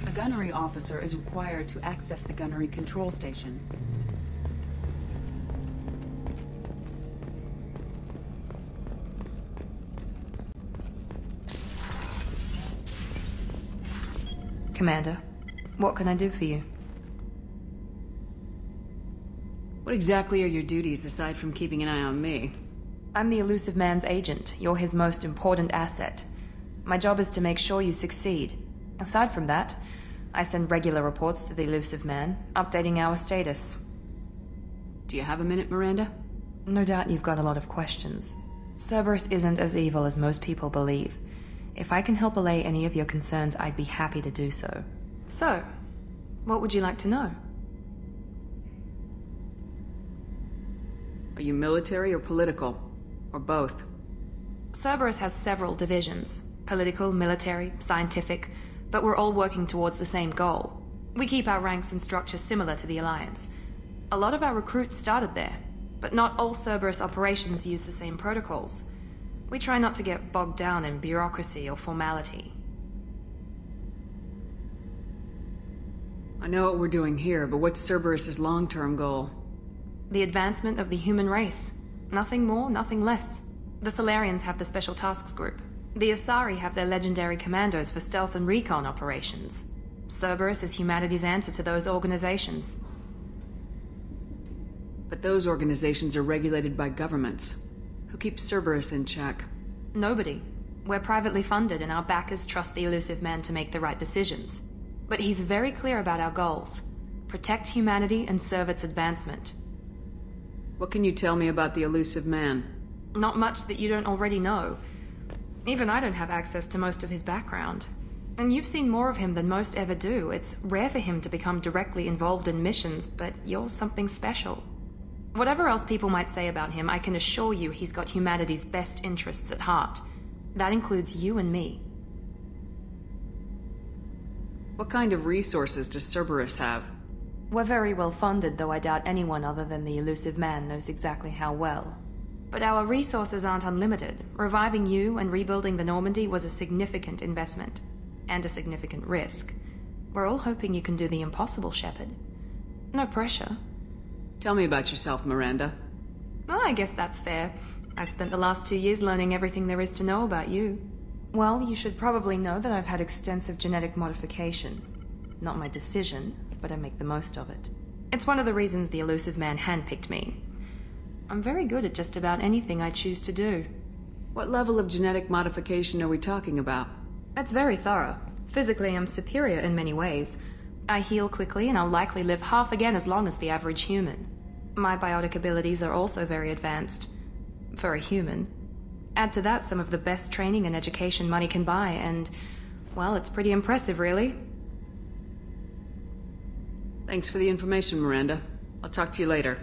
A gunnery officer is required to access the gunnery control station. Commander, what can I do for you? What exactly are your duties aside from keeping an eye on me? I'm the Elusive Man's agent. You're his most important asset. My job is to make sure you succeed. Aside from that, I send regular reports to the Elusive Man, updating our status. Do you have a minute, Miranda? No doubt you've got a lot of questions. Cerberus isn't as evil as most people believe. If I can help allay any of your concerns, I'd be happy to do so. So, what would you like to know? Are you military or political? Or both? Cerberus has several divisions. Political, military, scientific, but we're all working towards the same goal. We keep our ranks and structure similar to the Alliance. A lot of our recruits started there, but not all Cerberus operations use the same protocols. We try not to get bogged down in bureaucracy or formality. I know what we're doing here, but what's Cerberus's long-term goal? The advancement of the human race. Nothing more, nothing less. The Solarians have the Special Tasks Group. The Asari have their legendary commandos for stealth and recon operations. Cerberus is humanity's answer to those organizations. But those organizations are regulated by governments. Who keeps Cerberus in check? Nobody. We're privately funded and our backers trust the Elusive Man to make the right decisions. But he's very clear about our goals. Protect humanity and serve its advancement. What can you tell me about the Elusive Man? Not much that you don't already know. Even I don't have access to most of his background. And you've seen more of him than most ever do. It's rare for him to become directly involved in missions, but you're something special. Whatever else people might say about him, I can assure you he's got humanity's best interests at heart. That includes you and me. What kind of resources does Cerberus have? We're very well funded, though I doubt anyone other than the Elusive Man knows exactly how well. But our resources aren't unlimited. Reviving you and rebuilding the Normandy was a significant investment. And a significant risk. We're all hoping you can do the impossible, Shepard. No pressure. Tell me about yourself, Miranda. Oh, I guess that's fair. I've spent the last 2 years learning everything there is to know about you. Well, you should probably know that I've had extensive genetic modification. Not my decision, but I make the most of it. It's one of the reasons the Elusive Man handpicked me. I'm very good at just about anything I choose to do. What level of genetic modification are we talking about? It's very thorough. Physically, I'm superior in many ways. I heal quickly and I'll likely live half again as long as the average human. My biotic abilities are also very advanced. For a human. Add to that some of the best training and education money can buy and, well, it's pretty impressive, really. Thanks for the information, Miranda. I'll talk to you later.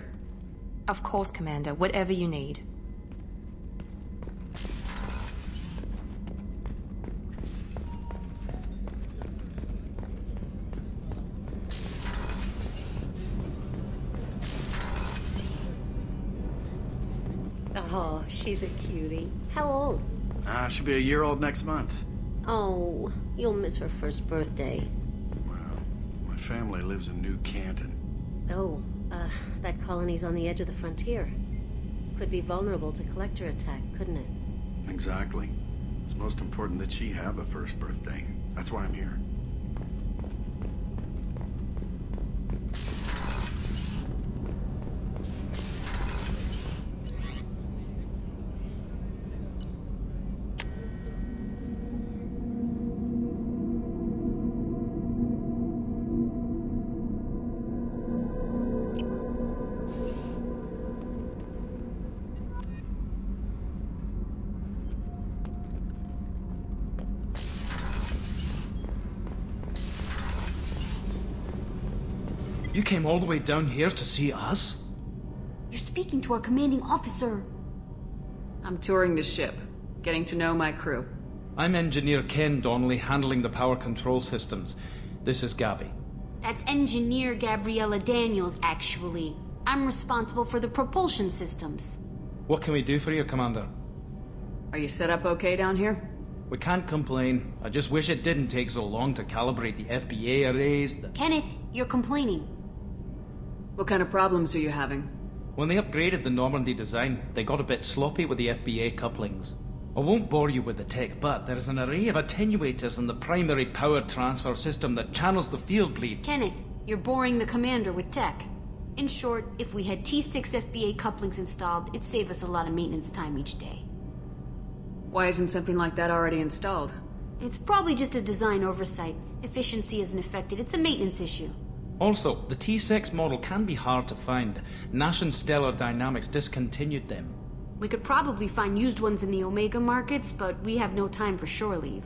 Of course, Commander. Whatever you need. Oh, she's a cutie. How old? She'll be a year old next month. Oh, you'll miss her first birthday. Well, my family lives in New Canton. Oh, that colony's on the edge of the frontier. Could be vulnerable to collector attack, couldn't it? Exactly. It's most important that she have a first birthday. That's why I'm here. You came all the way down here to see us? You're speaking to our commanding officer. I'm touring the ship, getting to know my crew. I'm Engineer Ken Donnelly, handling the power control systems. This is Gabby. That's Engineer Gabriella Daniels, actually. I'm responsible for the propulsion systems. What can we do for you, Commander? Are you set up okay down here? We can't complain. I just wish it didn't take so long to calibrate the FBA arrays. Kenneth, you're complaining. What kind of problems are you having? When they upgraded the Normandy design, they got a bit sloppy with the FBA couplings. I won't bore you with the tech, but there is an array of attenuators in the primary power transfer system that channels the field bleed. Kenneth, you're boring the commander with tech. In short, if we had T6 FBA couplings installed, it'd save us a lot of maintenance time each day. Why isn't something like that already installed? It's probably just a design oversight. Efficiency isn't affected, it's a maintenance issue. Also, the T6 model can be hard to find. Nash and Stellar Dynamics discontinued them. We could probably find used ones in the Omega markets, but we have no time for shore leave.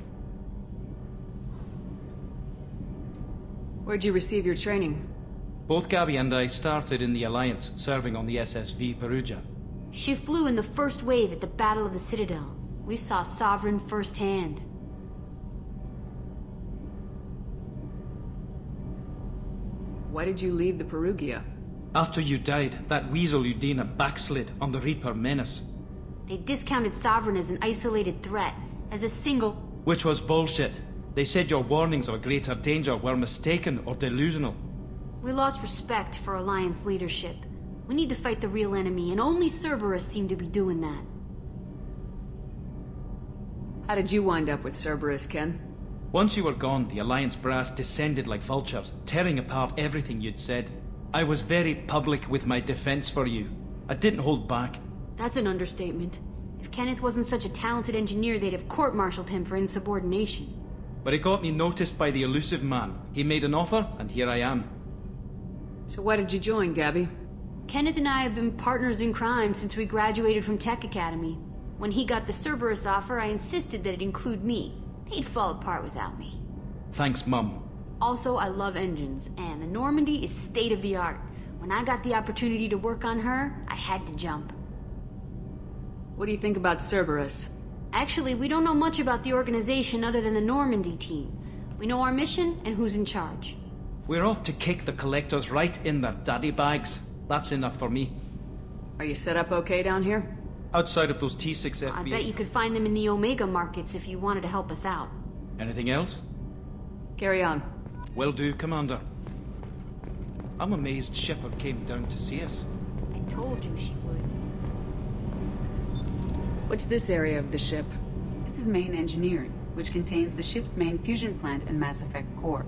Where'd you receive your training? Both Gabby and I started in the Alliance, serving on the SSV Perugia. She flew in the first wave at the Battle of the Citadel. We saw Sovereign firsthand. Why did you leave the Perugia? After you died, that weasel Udina backslid on the Reaper Menace. They discounted Sovereign as an isolated threat, as a single... Which was bullshit. They said your warnings of a greater danger were mistaken or delusional. We lost respect for Alliance leadership. We need to fight the real enemy, and only Cerberus seemed to be doing that. How did you wind up with Cerberus, Ken? Once you were gone, the Alliance brass descended like vultures, tearing apart everything you'd said. I was very public with my defense for you. I didn't hold back. That's an understatement. If Kenneth wasn't such a talented engineer, they'd have court-martialed him for insubordination. But it got me noticed by the elusive man. He made an offer, and here I am. So why did you join, Gabby? Kenneth and I have been partners in crime since we graduated from Tech Academy. When he got the Cerberus offer, I insisted that it include me. He'd fall apart without me. Thanks, Mum. Also, I love engines, and the Normandy is state-of-the-art. When I got the opportunity to work on her, I had to jump. What do you think about Cerberus? Actually, we don't know much about the organization other than the Normandy team. We know our mission and who's in charge. We're off to kick the collectors right in their daddy bags. That's enough for me. Are you set up okay down here? Outside of those T6 FBA... I bet you could find them in the Omega markets if you wanted to help us out. Anything else? Carry on. Will do, Commander. I'm amazed Shepard came down to see us. I told you she would. What's this area of the ship? This is main engineering, which contains the ship's main fusion plant and Mass Effect core.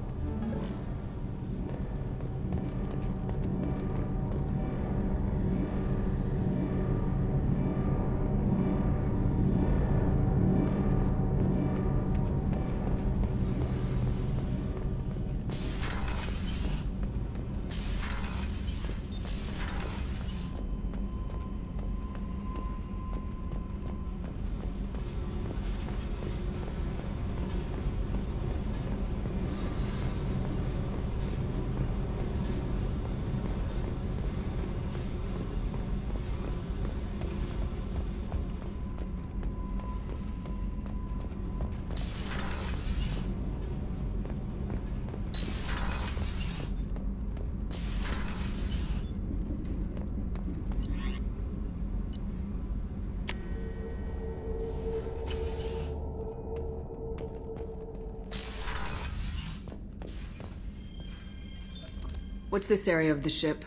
What's this area of the ship?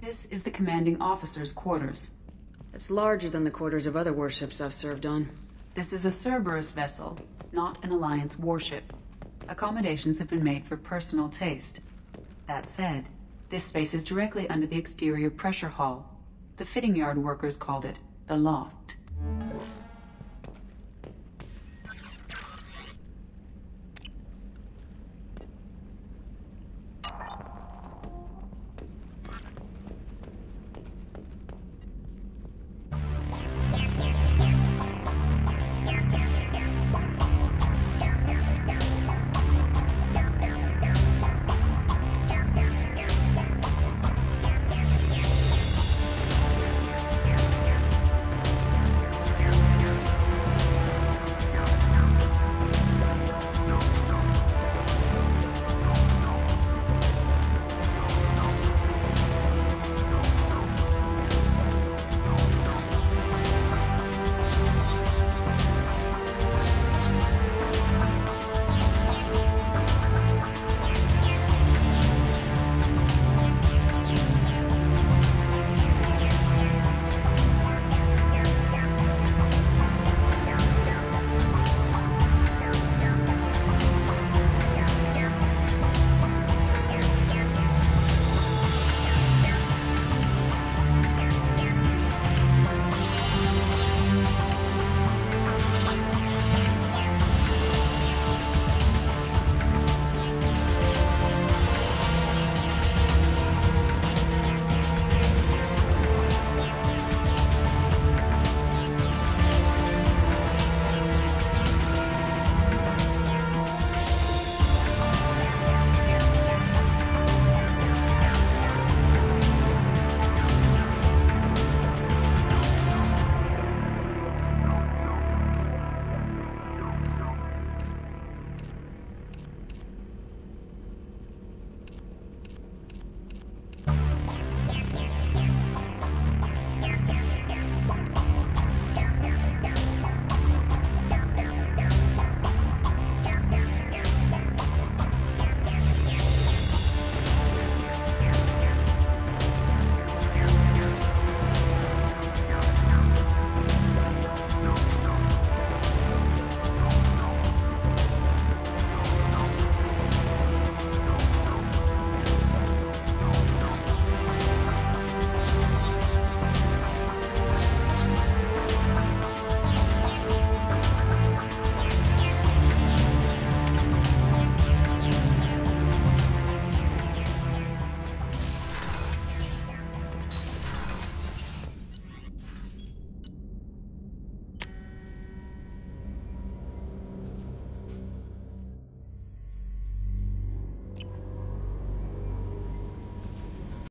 This is the commanding officer's quarters. It's larger than the quarters of other warships I've served on. This is a Cerberus vessel, not an Alliance warship. Accommodations have been made for personal taste. That said, this space is directly under the exterior pressure hull. The fitting yard workers called it the loft.